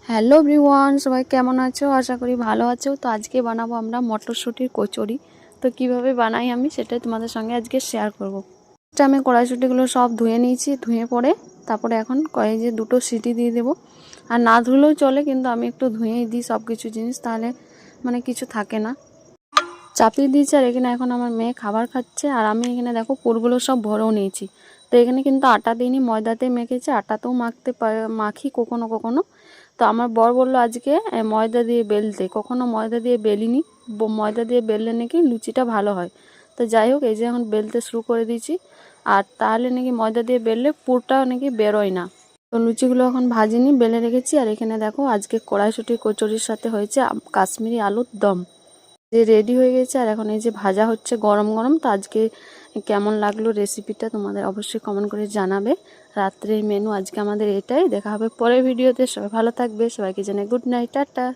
Hello everyone, সবাই কেমন আছো? আশা করি ভালো আছো। তো আজকে বানাবো আমরা মটরশুঁটির কচুরি। তো কিভাবে বানাই আমি সেটাই তোমাদের সঙ্গে আজকে শেয়ার করব। আমি কড়াইশুঁটিগুলো সব ধুয়ে নিয়েছি, ধুয়ে পরে তারপরে এখন যে 2টো সিটি দিয়ে দেবো। আর না ধুলেও চলে, কিন্তু আমি একটু ধুয়েই দিই সব কিছু জিনিস, তাহলে মানে কিছু থাকে না। চাপিয়ে দিয়েছি। আর এখানে এখন আমার মেয়ে খাবার খাচ্ছে, আর আমি এখানে দেখো পুরগুলো সব ভরেও নিয়েছি। তো এখানে কিন্তু আটা দিইনি, ময়দাতে মেখেছি। আটাতেও মাখি কখনো কখনো। তো আমার বর বললো আজকে ময়দা দিয়ে বেলতে, কখনো ময়দা দিয়ে বেলিনি। ময়দা দিয়ে বেললে নাকি লুচিটা ভালো হয়। তো যাই হোক, এই যে এখন বেলতে শুরু করে দিয়েছি। আর তাহলে নাকি ময়দা দিয়ে বেললে পুরটা নাকি বেরোয় না। তো লুচিগুলো এখন ভাজিনি, বেলে রেখেছি। আর এখানে দেখো আজকে কড়াইশুঁটি কচুরির সাথে হয়েছে কাশ্মীরি আলুর দম। যে রেডি হয়ে গেছে, আর এখন এই যে ভাজা হচ্ছে গরম গরম। তো আজকে কেমন লাগলো রেসিপিটা তোমাদের অবশ্যই কমেন্ট করে জানাবে। রাত্রের মেনু আজকে আমাদের এটাই। দেখা হবে পরের ভিডিওতে। সবাই ভালো থাকবে, সবাইকে জানাই গুড নাইট, টাটা।